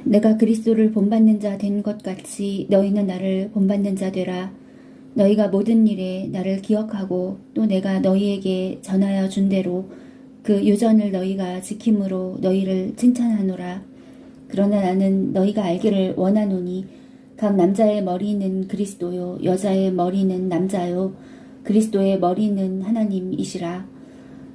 내가 그리스도를 본받는 자 된 것 같이 너희는 나를 본받는 자 되라. 너희가 모든 일에 나를 기억하고 또 내가 너희에게 전하여 준 대로 그 유전을 너희가 지킴으로 너희를 칭찬하노라. 그러나 나는 너희가 알기를 원하노니 각 남자의 머리는 그리스도요 여자의 머리는 남자요 그리스도의 머리는 하나님이시라.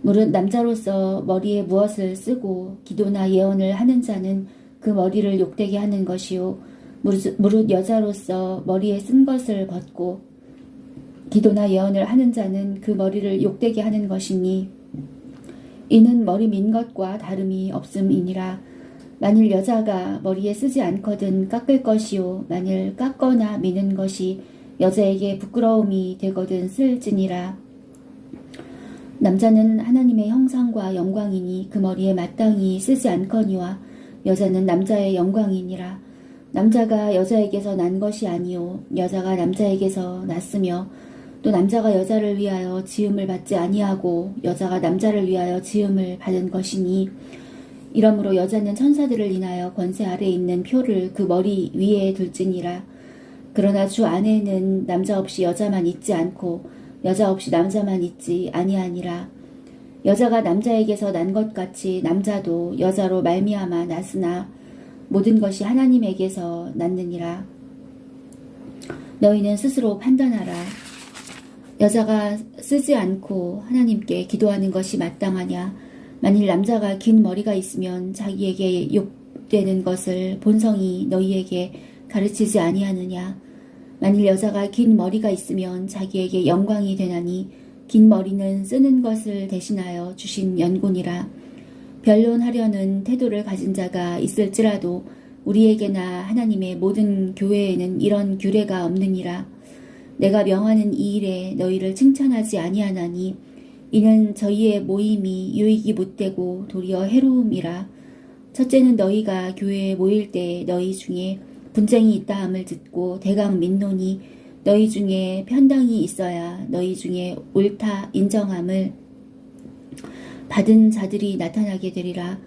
무릇 남자로서 머리에 무엇을 쓰고 기도나 예언을 하는 자는 그 머리를 욕되게 하는 것이요 무릇 여자로서 머리에 쓴 것을 벗고 기도나 예언을 하는 자는 그 머리를 욕되게 하는 것이니 이는 머리 민 것과 다름이 없음이니라. 만일 여자가 머리에 쓰지 않거든 깎을 것이요 만일 깎거나 미는 것이 여자에게 부끄러움이 되거든 쓸지니라. 남자는 하나님의 형상과 영광이니 그 머리에 마땅히 쓰지 않거니와 여자는 남자의 영광이니라. 남자가 여자에게서 난 것이 아니요 여자가 남자에게서 났으며 또 남자가 여자를 위하여 지음을 받지 아니하고 여자가 남자를 위하여 지음을 받은 것이니 이러므로 여자는 천사들을 인하여 권세 아래에 있는 표를 그 머리 위에 둘지니라. 그러나 주 안에는 남자 없이 여자만 있지 않고 여자 없이 남자만 있지 아니하니라. 여자가 남자에게서 난 것 같이 남자도 여자로 말미암아 났으나 모든 것이 하나님에게서 났느니라. 너희는 스스로 판단하라. 여자가 쓰지 않고 하나님께 기도하는 것이 마땅하냐? 만일 남자가 긴 머리가 있으면 자기에게 욕되는 것을 본성이 너희에게 가르치지 아니하느냐? 만일 여자가 긴 머리가 있으면 자기에게 영광이 되나니 긴 머리는 쓰는 것을 대신하여 주신 연고니라. 변론하려는 태도를 가진 자가 있을지라도 우리에게나 하나님의 모든 교회에는 이런 규례가 없느니라. 내가 명하는 이 일에 너희를 칭찬하지 아니하나니 이는 저희의 모임이 유익이 못되고 도리어 해로움이라. 첫째는 너희가 교회에 모일 때 너희 중에 분쟁이 있다함을 듣고 대강 민노니 너희 중에 편당이 있어야 너희 중에 옳다 인정함을 받은 자들이 나타나게 되리라.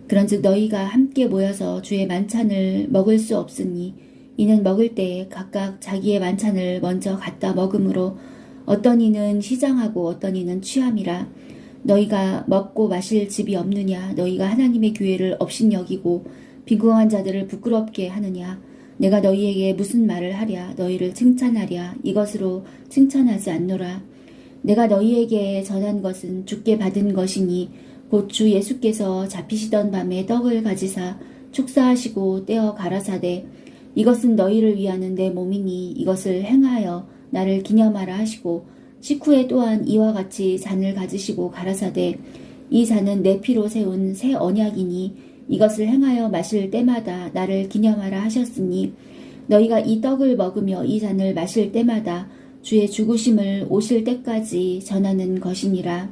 그런즉 너희가 함께 모여서 주의 만찬을 먹을 수 없으니 이는 먹을 때에 각각 자기의 만찬을 먼저 갖다 먹음으로 어떤 이는 시장하고 어떤 이는 취함이라. 너희가 먹고 마실 집이 없느냐? 너희가 하나님의 교회를 업신여기고 빈궁한 자들을 부끄럽게 하느냐? 내가 너희에게 무슨 말을 하랴? 너희를 칭찬하랴? 이것으로 칭찬하지 않노라. 내가 너희에게 전한 것은 주께 받은 것이니 곧 주 예수께서 잡히시던 밤에 떡을 가지사 축사하시고 떼어 가라사대 이것은 너희를 위하는 내 몸이니 이것을 행하여 나를 기념하라 하시고 식후에 또한 이와 같이 잔을 가지시고 가라사대 이 잔은 내 피로 세운 새 언약이니 이것을 행하여 마실 때마다 나를 기념하라 하셨으니 너희가 이 떡을 먹으며 이 잔을 마실 때마다 주의 죽으심을 오실 때까지 전하는 것이니라.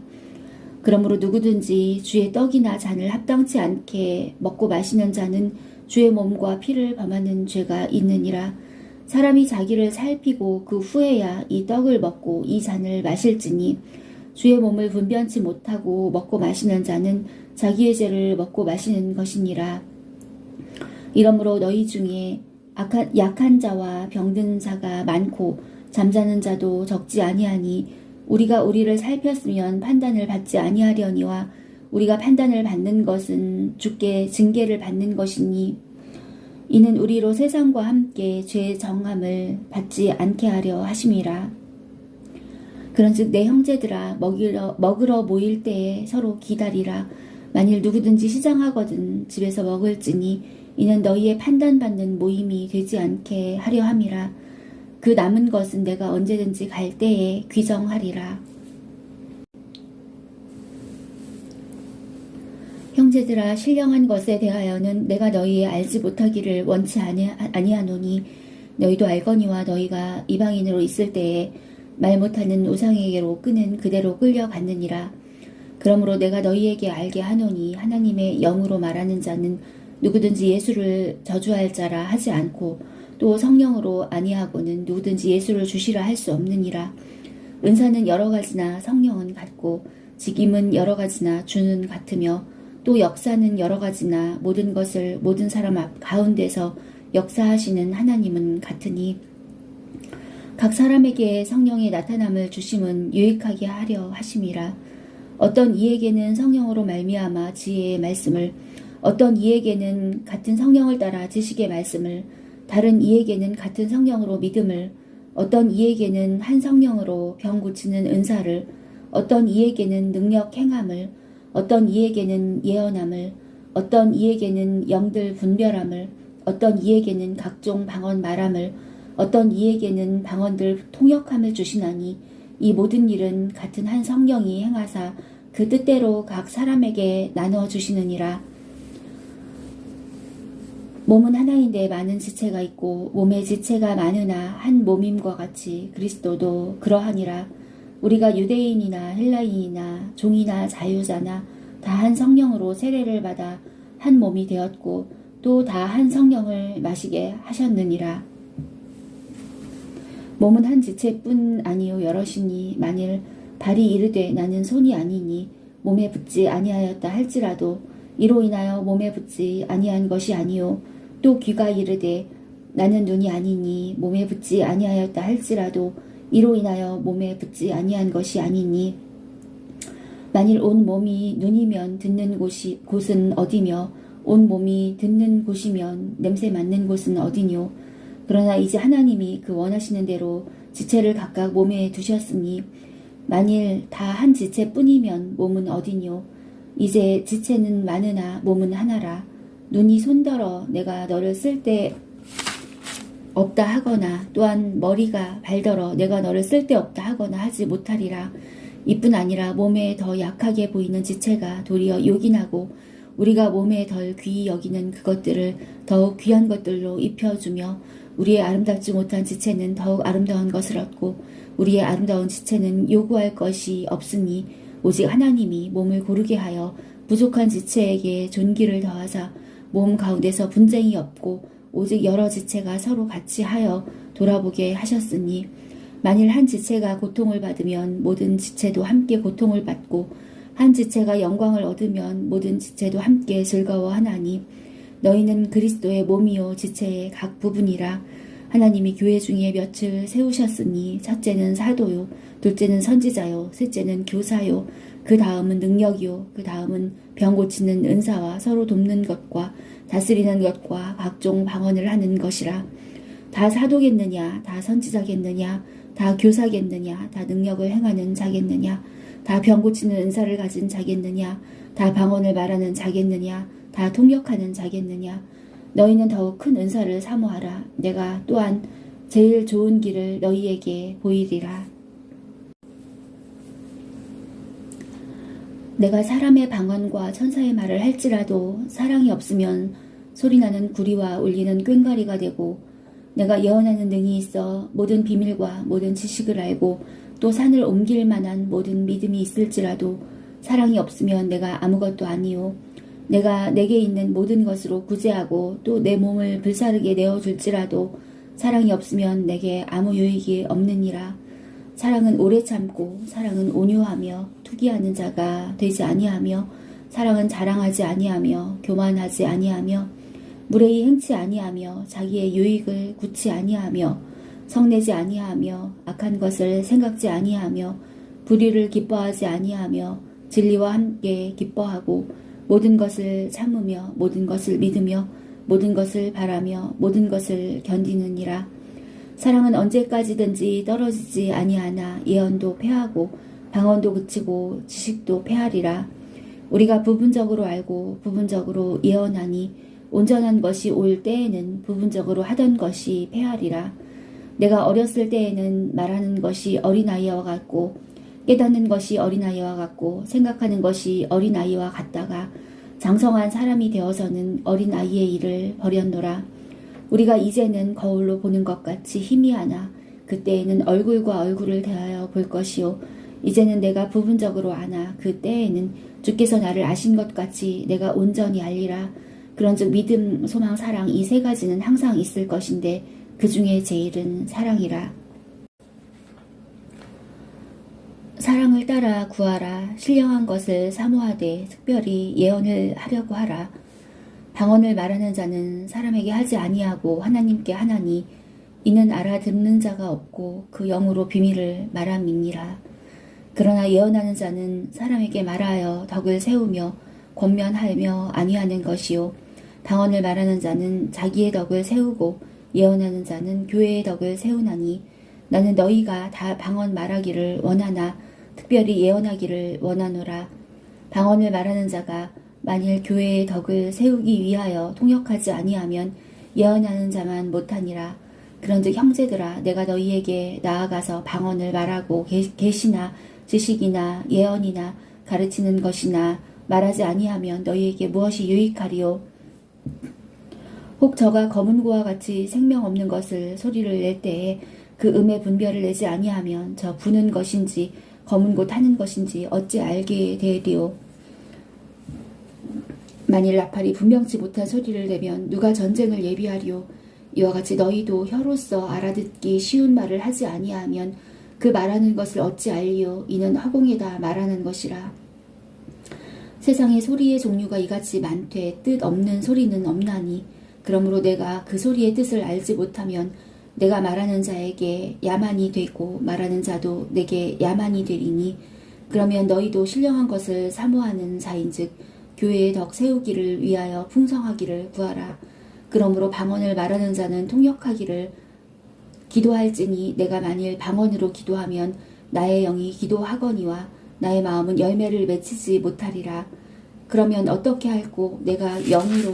그러므로 누구든지 주의 떡이나 잔을 합당치 않게 먹고 마시는 자는 주의 몸과 피를 범하는 죄가 있느니라. 사람이 자기를 살피고 그 후에야 이 떡을 먹고 이 잔을 마실지니 주의 몸을 분변치 못하고 먹고 마시는 자는 자기의 죄를 먹고 마시는 것이니라. 이러므로 너희 중에 약한 자와 병든 자가 많고 잠자는 자도 적지 아니하니 우리가 우리를 살폈으면 판단을 받지 아니하려니와 우리가 판단을 받는 것은 주께 징계를 받는 것이니 이는 우리로 세상과 함께 죄의 정함을 받지 않게 하려 하심이라. 그런즉 내 형제들아 먹으러 모일 때에 서로 기다리라. 만일 누구든지 시장하거든 집에서 먹을지니 이는 너희의 판단받는 모임이 되지 않게 하려 함이라. 그 남은 것은 내가 언제든지 갈 때에 귀정하리라. 형제들아 신령한 것에 대하여는 내가 너희의 알지 못하기를 원치 아니하노니 너희도 알거니와 너희가 이방인으로 있을 때에 말 못하는 우상에게로 끄는 그대로 끌려갔느니라. 그러므로 내가 너희에게 알게 하노니 하나님의 영으로 말하는 자는 누구든지 예수를 저주할 자라 하지 않고 또 성령으로 아니하고는 누구든지 예수를 주시라 할 수 없느니라. 은사는 여러 가지나 성령은 같고 직임은 여러 가지나 주는 같으며 또 역사는 여러 가지나 모든 것을 모든 사람 가운데서 역사하시는 하나님은 같으니 각 사람에게 성령의 나타남을 주심은 유익하게 하려 하심이라. 어떤 이에게는 성령으로 말미암아 지혜의 말씀을, 어떤 이에게는 같은 성령을 따라 지식의 말씀을, 다른 이에게는 같은 성령으로 믿음을, 어떤 이에게는 한 성령으로 병 고치는 은사를, 어떤 이에게는 능력 행함을, 어떤 이에게는 예언함을, 어떤 이에게는 영들 분별함을, 어떤 이에게는 각종 방언 말함을, 어떤 이에게는 방언들 통역함을 주시나니 이 모든 일은 같은 한 성령이 행하사 그 뜻대로 각 사람에게 나누어 주시느니라. 몸은 하나인데 많은 지체가 있고 몸의 지체가 많으나 한 몸임과 같이 그리스도도 그러하니라. 우리가 유대인이나 헬라인이나 종이나 자유자나 다 한 성령으로 세례를 받아 한 몸이 되었고 또 다 한 성령을 마시게 하셨느니라. 몸은 한 지체뿐 아니요 여럿이니 만일 발이 이르되 나는 손이 아니니 몸에 붙지 아니하였다 할지라도 이로 인하여 몸에 붙지 아니한 것이 아니요 또 귀가 이르되 나는 눈이 아니니 몸에 붙지 아니하였다 할지라도 이로 인하여 몸에 붙지 아니한 것이 아니니 만일 온 몸이 눈이면 듣는 곳은 어디며 온 몸이 듣는 곳이면 냄새 맡는 곳은 어디뇨. 그러나 이제 하나님이 그 원하시는 대로 지체를 각각 몸에 두셨으니 만일 다 한 지체뿐이면 몸은 어디뇨. 이제 지체는 많으나 몸은 하나라. 눈이 손더러 내가 너를 쓸데 없다 하거나 또한 머리가 발더러 내가 너를 쓸데없다 하거나 하지 못하리라. 이뿐 아니라 몸에 더 약하게 보이는 지체가 도리어 요긴하고 우리가 몸에 덜 귀히 여기는 그것들을 더욱 귀한 것들로 입혀주며 우리의 아름답지 못한 지체는 더욱 아름다운 것을 얻고 우리의 아름다운 지체는 요구할 것이 없으니 오직 하나님이 몸을 고르게 하여 부족한 지체에게 존귀를 더하사 몸 가운데서 분쟁이 없고 오직 여러 지체가 서로 같이 하여 돌아보게 하셨으니 만일 한 지체가 고통을 받으면 모든 지체도 함께 고통을 받고 한 지체가 영광을 얻으면 모든 지체도 함께 즐거워하나니 너희는 그리스도의 몸이요 지체의 각 부분이라. 하나님이 교회 중에 몇을 세우셨으니 첫째는 사도요 둘째는 선지자요 셋째는 교사요 그 다음은 능력이요 그 다음은 병 고치는 은사와 서로 돕는 것과 다스리는 것과 각종 방언을 하는 것이라. 다 사도겠느냐 다 선지자겠느냐 다 교사겠느냐 다 능력을 행하는 자겠느냐 다 병 고치는 은사를 가진 자겠느냐 다 방언을 말하는 자겠느냐 다 통역하는 자겠느냐. 너희는 더욱 큰 은사를 사모하라. 내가 또한 제일 좋은 길을 너희에게 보이리라. 내가 사람의 방언과 천사의 말을 할지라도 사랑이 없으면 소리나는 구리와 울리는 꽹과리가 되고 내가 예언하는 능이 있어 모든 비밀과 모든 지식을 알고 또 산을 옮길 만한 모든 믿음이 있을지라도 사랑이 없으면 내가 아무것도 아니요 내가 내게 있는 모든 것으로 구제하고 또 내 몸을 불사르게 내어줄지라도 사랑이 없으면 내게 아무 유익이 없느니라. 사랑은 오래 참고 사랑은 온유하며 투기하는 자가 되지 아니하며 사랑은 자랑하지 아니하며 교만하지 아니하며 무례히 행치 아니하며 자기의 유익을 굳지 아니하며 성내지 아니하며 악한 것을 생각지 아니하며 불의를 기뻐하지 아니하며 진리와 함께 기뻐하고 모든 것을 참으며 모든 것을 믿으며 모든 것을 바라며 모든 것을 견디느니라. 사랑은 언제까지든지 떨어지지 아니하나 예언도 패하고 방언도 그치고 지식도 패하리라. 우리가 부분적으로 알고 부분적으로 예언하니 온전한 것이 올 때에는 부분적으로 하던 것이 패하리라. 내가 어렸을 때에는 말하는 것이 어린아이와 같고 깨닫는 것이 어린아이와 같고 생각하는 것이 어린아이와 같다가 장성한 사람이 되어서는 어린아이의 일을 버렸노라. 우리가 이제는 거울로 보는 것 같이 희미하나 그때에는 얼굴과 얼굴을 대하여 볼 것이요 이제는 내가 부분적으로 아나 그때에는 주께서 나를 아신 것 같이 내가 온전히 알리라. 그런즉 믿음, 소망, 사랑 이 세 가지는 항상 있을 것인데 그 중에 제일은 사랑이라. 사랑을 따라 구하라. 신령한 것을 사모하되 특별히 예언을 하려고 하라. 방언을 말하는 자는 사람에게 하지 아니하고 하나님께 하나니 이는 알아듣는 자가 없고 그 영으로 비밀을 말함이니라. 그러나 예언하는 자는 사람에게 말하여 덕을 세우며 권면하며 아니하는 것이요 방언을 말하는 자는 자기의 덕을 세우고 예언하는 자는 교회의 덕을 세우나니 나는 너희가 다 방언 말하기를 원하나 특별히 예언하기를 원하노라. 방언을 말하는 자가 만일 교회의 덕을 세우기 위하여 통역하지 아니하면 예언하는 자만 못하니라. 그런즉 형제들아 내가 너희에게 나아가서 방언을 말하고 계시나 지식이나 예언이나 가르치는 것이나 말하지 아니하면 너희에게 무엇이 유익하리요? 혹 저가 검은 고와 같이 생명 없는 것을 소리를 낼 때에 그 음의 분별을 내지 아니하면 저 부는 것인지 검은 고 타는 것인지 어찌 알게 되리요? 만일 나팔이 분명치 못한 소리를 내면 누가 전쟁을 예비하리요? 이와 같이 너희도 혀로서 알아듣기 쉬운 말을 하지 아니하면 그 말하는 것을 어찌 알리요? 이는 허공에다 말하는 것이라. 세상에 소리의 종류가 이같이 많되 뜻 없는 소리는 없나니 그러므로 내가 그 소리의 뜻을 알지 못하면 내가 말하는 자에게 야만이 되고 말하는 자도 내게 야만이 되리니 그러면 너희도 신령한 것을 사모하는 자인즉 교회의 덕 세우기를 위하여 풍성하기를 구하라. 그러므로 방언을 말하는 자는 통역하기를 기도할지니 내가 만일 방언으로 기도하면 나의 영이 기도하거니와 나의 마음은 열매를 맺히지 못하리라. 그러면 어떻게 할꼬? 내가 영으로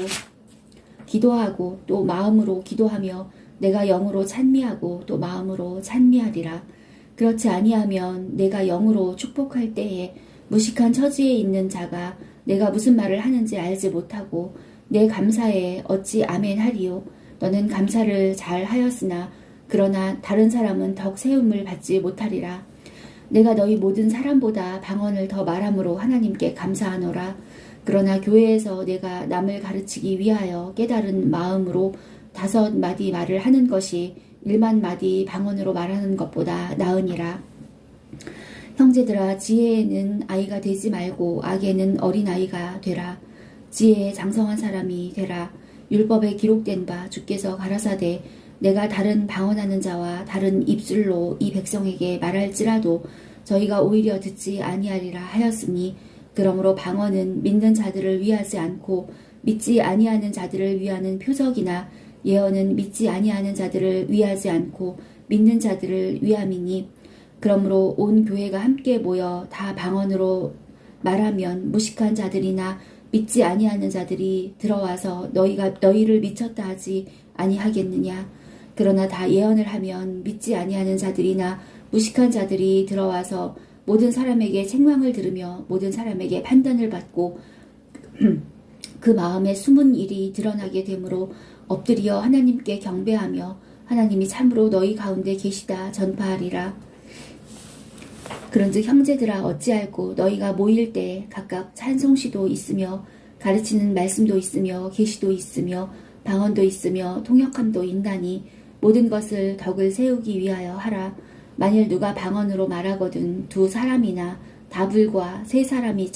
기도하고 또 마음으로 기도하며 내가 영으로 찬미하고 또 마음으로 찬미하리라. 그렇지 아니하면 내가 영으로 축복할 때에 무식한 처지에 있는 자가 내가 무슨 말을 하는지 알지 못하고 내 감사에 어찌 아멘 하리요? 너는 감사를 잘 하였으나 그러나 다른 사람은 덕 세움을 받지 못하리라. 내가 너희 모든 사람보다 방언을 더 말함으로 하나님께 감사하노라. 그러나 교회에서 내가 남을 가르치기 위하여 깨달은 마음으로 5마디 말을 하는 것이 1만 마디 방언으로 말하는 것보다 나으니라. 형제들아 지혜에는 아이가 되지 말고 악에는 어린아이가 되라. 지혜에 장성한 사람이 되라. 율법에 기록된 바 주께서 가라사대 내가 다른 방언하는 자와 다른 입술로 이 백성에게 말할지라도 저희가 오히려 듣지 아니하리라 하였으니 그러므로 방언은 믿는 자들을 위하지 않고 믿지 아니하는 자들을 위하는 표적이나 예언은 믿지 아니하는 자들을 위하지 않고 믿는 자들을 위함이니 그러므로 온 교회가 함께 모여 다 방언으로 말하면 무식한 자들이나 믿지 아니하는 자들이 들어와서 너희를 미쳤다 하지 아니하겠느냐. 그러나 다 예언을 하면 믿지 아니하는 자들이나 무식한 자들이 들어와서 모든 사람에게 책망을 들으며 모든 사람에게 판단을 받고 그 마음에 숨은 일이 드러나게 되므로 엎드려 하나님께 경배하며 하나님이 참으로 너희 가운데 계시다 전파하리라. 그런즉 형제들아 어찌할꼬 너희가 모일 때 각각 찬송시도 있으며 가르치는 말씀도 있으며 계시도 있으며 방언도 있으며 통역함도 있나니 모든 것을 덕을 세우기 위하여 하라. 만일 누가 방언으로 말하거든 2사람이나 다불과 3사람이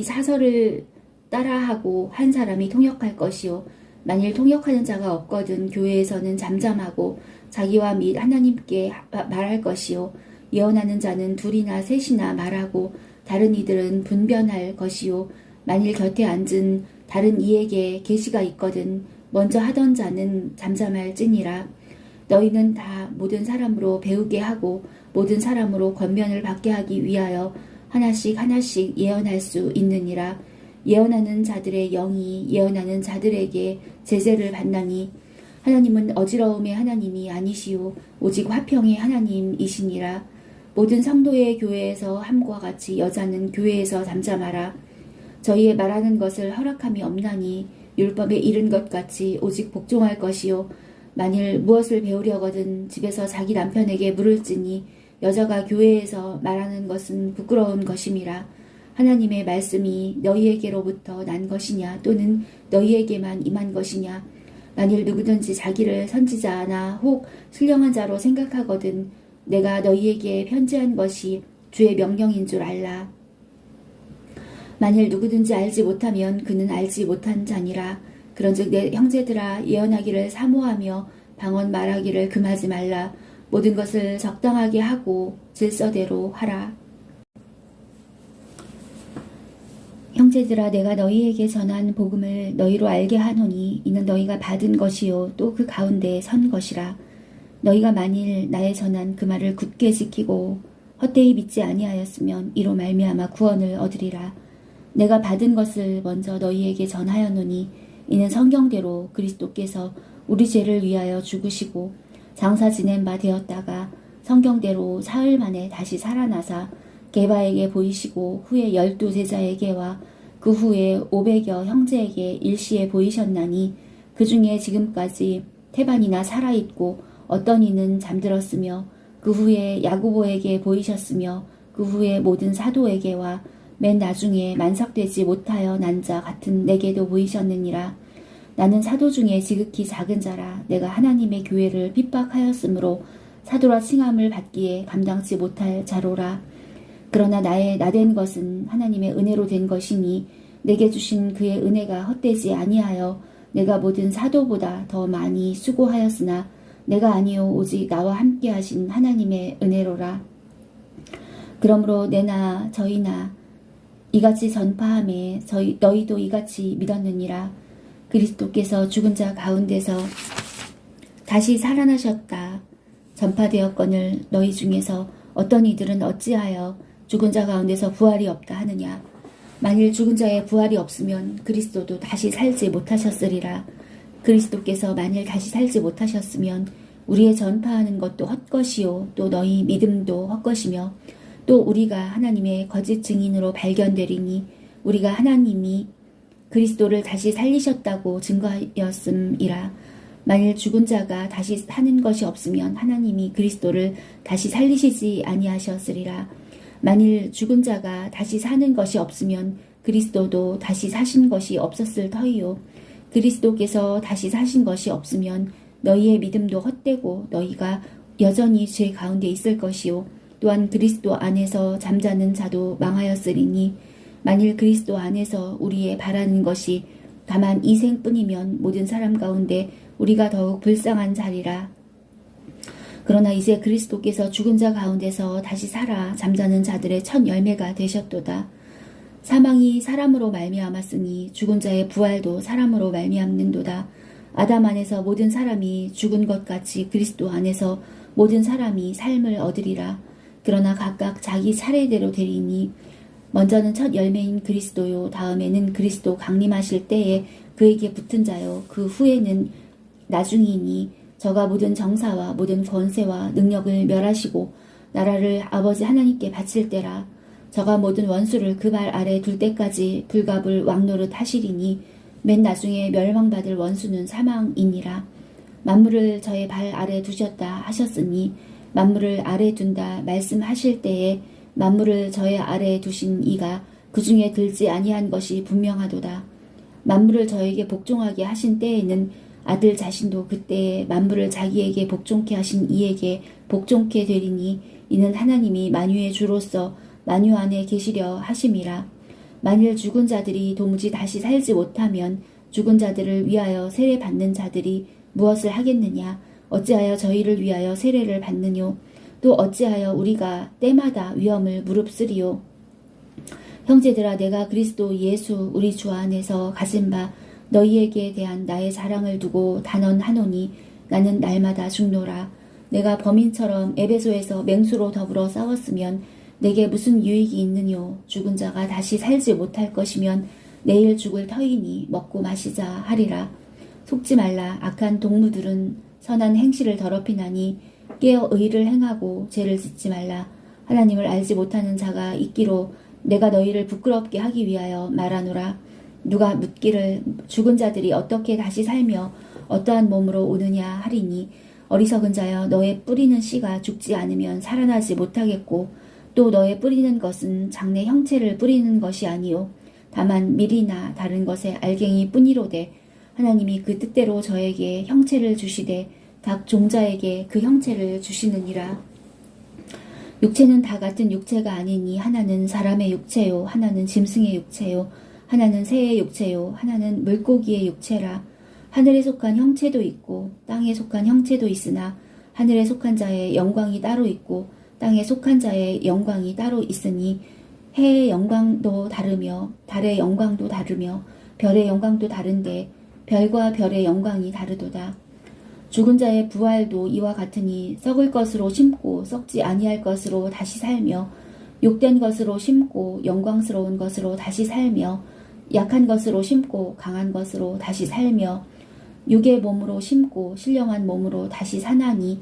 사설을 따라하고 1사람이 통역할 것이요 만일 통역하는 자가 없거든 교회에서는 잠잠하고 자기와 및 하나님께 말할 것이요 예언하는 자는 2이나 3이나 말하고 다른 이들은 분변할 것이요 만일 곁에 앉은 다른 이에게 계시가 있거든 먼저 하던 자는 잠잠할지니라. 너희는 다 모든 사람으로 배우게 하고 모든 사람으로 권면을 받게 하기 위하여 하나씩 하나씩 예언할 수 있느니라. 예언하는 자들의 영이 예언하는 자들에게 제재를 받나니 하나님은 어지러움의 하나님이 아니시오 오직 화평의 하나님이시니라. 모든 성도의 교회에서 함과 같이 여자는 교회에서 잠잠하라. 저희의 말하는 것을 허락함이 없나니 율법에 이른 것 같이 오직 복종할 것이요 만일 무엇을 배우려거든 집에서 자기 남편에게 물을지니 여자가 교회에서 말하는 것은 부끄러운 것임이라. 하나님의 말씀이 너희에게로부터 난 것이냐 또는 너희에게만 임한 것이냐. 만일 누구든지 자기를 선지자나 혹 신령한 자로 생각하거든 내가 너희에게 편지한 것이 주의 명령인 줄 알라. 만일 누구든지 알지 못하면 그는 알지 못한 자니라. 그런즉 내 형제들아, 예언하기를 사모하며 방언 말하기를 금하지 말라. 모든 것을 적당하게 하고 질서대로 하라. 형제들아, 내가 너희에게 전한 복음을 너희로 알게 하노니 이는 너희가 받은 것이요 또 그 가운데 선 것이라. 너희가 만일 나의 전한 그 말을 굳게 지키고 헛되이 믿지 아니하였으면 이로 말미암아 구원을 얻으리라. 내가 받은 것을 먼저 너희에게 전하였노니 이는 성경대로 그리스도께서 우리 죄를 위하여 죽으시고 장사 지낸 바 되었다가 성경대로 사흘 만에 다시 살아나사 게바에게 보이시고 후에 12 제자에게와 그 후에 500여 형제에게 일시에 보이셨나니 그 중에 지금까지 태반이나 살아있고 어떤 이는 잠들었으며 그 후에 야고보에게 보이셨으며 그 후에 모든 사도에게와 맨 나중에 만삭되지 못하여 난 자 같은 내게도 보이셨느니라. 나는 사도 중에 지극히 작은 자라. 내가 하나님의 교회를 핍박하였으므로 사도라 칭함을 받기에 감당치 못할 자로라. 그러나 나의 나된 것은 하나님의 은혜로 된 것이니 내게 주신 그의 은혜가 헛되지 아니하여 내가 모든 사도보다 더 많이 수고하였으나 내가 아니요 오직 나와 함께 하신 하나님의 은혜로라. 그러므로 내나 저희나 이같이 전파함에 너희도 이같이 믿었느니라. 그리스도께서 죽은 자 가운데서 다시 살아나셨다 전파되었거늘 너희 중에서 어떤 이들은 어찌하여 죽은 자 가운데서 부활이 없다 하느냐. 만일 죽은 자의 부활이 없으면 그리스도도 다시 살지 못하셨으리라. 그리스도께서 만일 다시 살지 못하셨으면 우리의 전파하는 것도 헛것이요 또 너희 믿음도 헛것이며 또 우리가 하나님의 거짓 증인으로 발견되리니 우리가 하나님이 그리스도를 다시 살리셨다고 증거하였음이라. 만일 죽은 자가 다시 사는 것이 없으면 하나님이 그리스도를 다시 살리시지 아니하셨으리라. 만일 죽은 자가 다시 사는 것이 없으면 그리스도도 다시 사신 것이 없었을 터이요. 그리스도께서 다시 사신 것이 없으면 너희의 믿음도 헛되고 너희가 여전히 죄 가운데 있을 것이요. 또한 그리스도 안에서 잠자는 자도 망하였으리니 만일 그리스도 안에서 우리의 바라는 것이 다만 이 생뿐이면 모든 사람 가운데 우리가 더욱 불쌍한 자리라. 그러나 이제 그리스도께서 죽은 자 가운데서 다시 살아 잠자는 자들의 첫 열매가 되셨도다. 사망이 사람으로 말미암았으니 죽은 자의 부활도 사람으로 말미암는도다. 아담 안에서 모든 사람이 죽은 것 같이 그리스도 안에서 모든 사람이 삶을 얻으리라. 그러나 각각 자기 차례대로 되리니 먼저는 첫 열매인 그리스도요 다음에는 그리스도 강림하실 때에 그에게 붙은 자요 그 후에는 나중이니 저가 모든 정사와 모든 권세와 능력을 멸하시고 나라를 아버지 하나님께 바칠 때라. 저가 모든 원수를 그 발 아래 둘 때까지 불갑을 왕노릇 하시리니 맨 나중에 멸망받을 원수는 사망이니라. 만물을 저의 발 아래 두셨다 하셨으니 만물을 아래 둔다 말씀하실 때에 만물을 저의 아래 두신 이가 그 중에 들지 아니한 것이 분명하도다. 만물을 저에게 복종하게 하신 때에는 아들 자신도 그때에 만물을 자기에게 복종케 하신 이에게 복종케 되리니 이는 하나님이 만유의 주로서 만유 안에 계시려 하심이라. 만일 죽은 자들이 도무지 다시 살지 못하면 죽은 자들을 위하여 세례 받는 자들이 무엇을 하겠느냐. 어찌하여 저희를 위하여 세례를 받느뇨. 또 어찌하여 우리가 때마다 위험을 무릅쓰리요. 형제들아, 내가 그리스도 예수 우리 주 안에서 가진 바 너희에게 대한 나의 자랑을 두고 단언하노니 나는 날마다 죽노라. 내가 범인처럼 에베소에서 맹수로 더불어 싸웠으면 내게 무슨 유익이 있느뇨. 죽은 자가 다시 살지 못할 것이면 내일 죽을 터이니 먹고 마시자 하리라. 속지 말라. 악한 동무들은 선한 행실을 더럽히나니 깨어 의를 행하고 죄를 짓지 말라. 하나님을 알지 못하는 자가 있기로 내가 너희를 부끄럽게 하기 위하여 말하노라. 누가 묻기를 죽은 자들이 어떻게 다시 살며 어떠한 몸으로 오느냐 하리니 어리석은 자여, 너의 뿌리는 씨가 죽지 않으면 살아나지 못하겠고 또 너의 뿌리는 것은 장래 형체를 뿌리는 것이 아니요 다만 밀이나 다른 것의 알갱이 뿐이로되 하나님이 그 뜻대로 저에게 형체를 주시되 각 종자에게 그 형체를 주시느니라. 육체는 다 같은 육체가 아니니 하나는 사람의 육체요 하나는 짐승의 육체요 하나는 새의 육체요 하나는 물고기의 육체라. 하늘에 속한 형체도 있고 땅에 속한 형체도 있으나 하늘에 속한 자의 영광이 따로 있고 땅에 속한 자의 영광이 따로 있으니 해의 영광도 다르며 달의 영광도 다르며 별의 영광도 다른데 별과 별의 영광이 다르도다. 죽은 자의 부활도 이와 같으니 썩을 것으로 심고 썩지 아니할 것으로 다시 살며 욕된 것으로 심고 영광스러운 것으로 다시 살며 약한 것으로 심고 강한 것으로 다시 살며 육의 몸으로 심고 신령한 몸으로 다시 사나니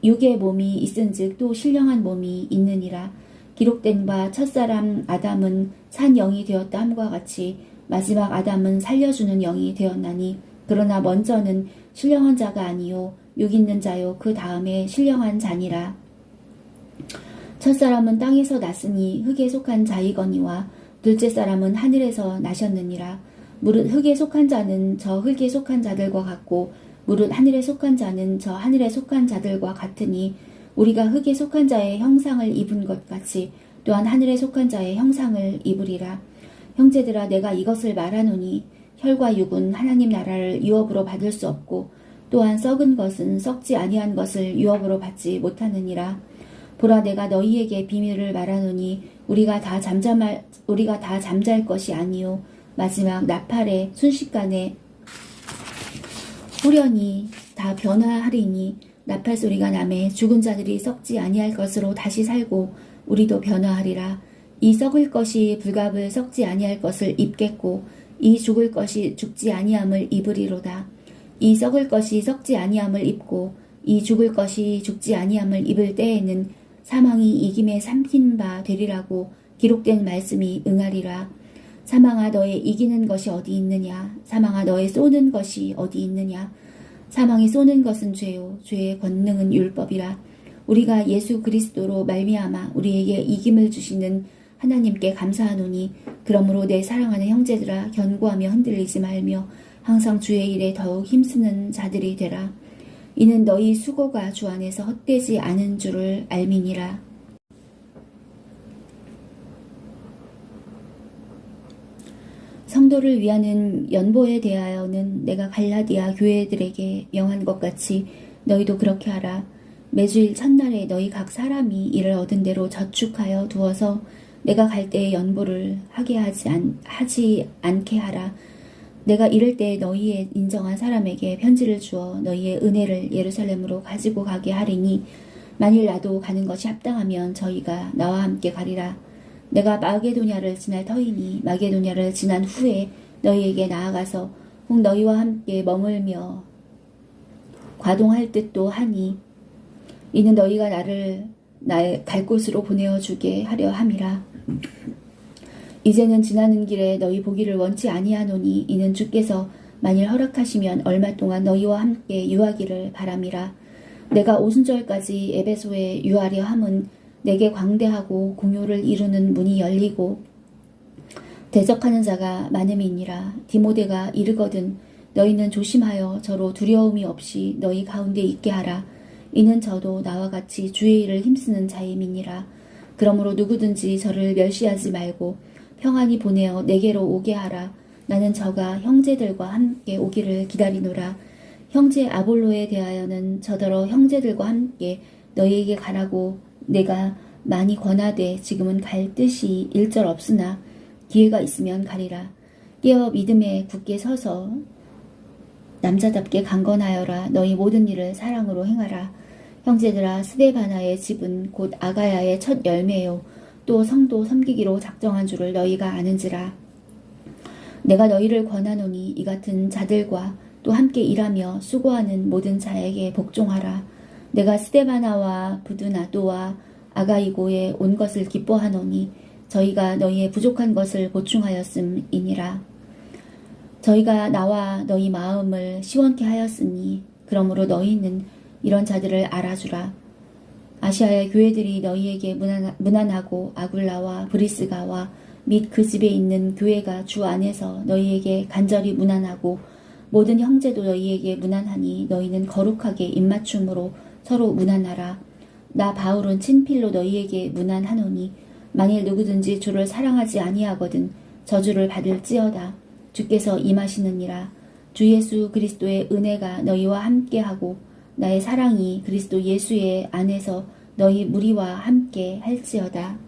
육의 몸이 있은즉 또 신령한 몸이 있느니라. 기록된 바 첫사람 아담은 산 영이 되었다 함과 같이 마지막 아담은 살려주는 영이 되었나니 그러나 먼저는 신령한 자가 아니요 육 있는 자요 그 다음에 신령한 자니라. 첫사람은 땅에서 났으니 흙에 속한 자이거니와 둘째 사람은 하늘에서 나셨느니라. 무릇 흙에 속한 자는 저 흙에 속한 자들과 같고 무릇 하늘에 속한 자는 저 하늘에 속한 자들과 같으니 우리가 흙에 속한 자의 형상을 입은 것 같이 또한 하늘에 속한 자의 형상을 입으리라. 형제들아 내가 이것을 말하노니 혈과 육은 하나님 나라를 유업으로 받을 수 없고 또한 썩은 것은 썩지 아니한 것을 유업으로 받지 못하느니라. 보라 내가 너희에게 비밀을 말하노니 우리가 다 잠잘 것이 아니요 마지막 나팔에 순식간에 후련히 다 변화하리니 나팔 소리가 나매 죽은 자들이 썩지 아니할 것으로 다시 살고 우리도 변화하리라. 이 썩을 것이 불갑을 썩지 아니할 것을 입겠고 이 죽을 것이 죽지 아니함을 입으리로다. 이 썩을 것이 썩지 아니함을 입고 이 죽을 것이 죽지 아니함을 입을 때에는 사망이 이김에 삼킨 바 되리라고 기록된 말씀이 응하리라. 사망아 너의 이기는 것이 어디 있느냐? 사망아 너의 쏘는 것이 어디 있느냐? 사망이 쏘는 것은 죄요 죄의 권능은 율법이라. 우리가 예수 그리스도로 말미암아 우리에게 이김을 주시는 하나님께 감사하노니 그러므로 내 사랑하는 형제들아 견고하며 흔들리지 말며 항상 주의 일에 더욱 힘쓰는 자들이 되라. 이는 너희 수고가 주 안에서 헛되지 않은 줄을 알미니라. 성도를 위하는 연보에 대하여는 내가 갈라디아 교회들에게 명한 것 같이 너희도 그렇게 하라. 매주일 첫날에 너희 각 사람이 이를 얻은 대로 저축하여 두어서 내가 갈 때에 연보를 하지 않게 하라. 내가 이를 때 너희의 인정한 사람에게 편지를 주어 너희의 은혜를 예루살렘으로 가지고 가게 하리니 만일 나도 가는 것이 합당하면 저희가 나와 함께 가리라. 내가 마게도냐를 지날 터이니 마게도냐를 지난 후에 너희에게 나아가서 혹 너희와 함께 머물며 과동할 듯도 하니 이는 너희가 나를 나의 갈 곳으로 보내어 주게 하려 함이라. 이제는 지나는 길에 너희 보기를 원치 아니하노니 이는 주께서 만일 허락하시면 얼마 동안 너희와 함께 유하기를 바람이라. 내가 오순절까지 에베소에 유하려 함은 내게 광대하고 공효를 이루는 문이 열리고 대적하는 자가 많음이니라. 디모데가 이르거든 너희는 조심하여 저로 두려움이 없이 너희 가운데 있게 하라. 이는 저도 나와 같이 주의 일을 힘쓰는 자임이니라. 그러므로 누구든지 저를 멸시하지 말고 평안히 보내어 내게로 오게 하라. 나는 저가 형제들과 함께 오기를 기다리노라. 형제 아볼로에 대하여는 저더러 형제들과 함께 너희에게 가라고 내가 많이 권하되 지금은 갈 뜻이 일절 없으나 기회가 있으면 가리라. 깨어 믿음에 굳게 서서 남자답게 강건하여라. 너희 모든 일을 사랑으로 행하라. 형제들아 스데바나의 집은 곧 아가야의 첫 열매요 또 성도 섬기기로 작정한 줄을 너희가 아는지라. 내가 너희를 권하노니 이 같은 자들과 또 함께 일하며 수고하는 모든 자에게 복종하라. 내가 스데바나와 부두나도와 아가이고에 온 것을 기뻐하노니 저희가 너희의 부족한 것을 보충하였음이니라. 저희가 나와 너희 마음을 시원케 하였으니 그러므로 너희는 이런 자들을 알아주라. 아시아의 교회들이 너희에게 문안하고 아굴라와 브리스가와 및 그 집에 있는 교회가 주 안에서 너희에게 간절히 문안하고 모든 형제도 너희에게 문안하니 너희는 거룩하게 입맞춤으로 서로 문안하라. 나 바울은 친필로 너희에게 문안하노니 만일 누구든지 주를 사랑하지 아니하거든 저주를 받을지어다. 주께서 임하시느니라. 주 예수 그리스도의 은혜가 너희와 함께하고 나의 사랑이 그리스도 예수의 안에서 너희 무리와 함께 할지어다.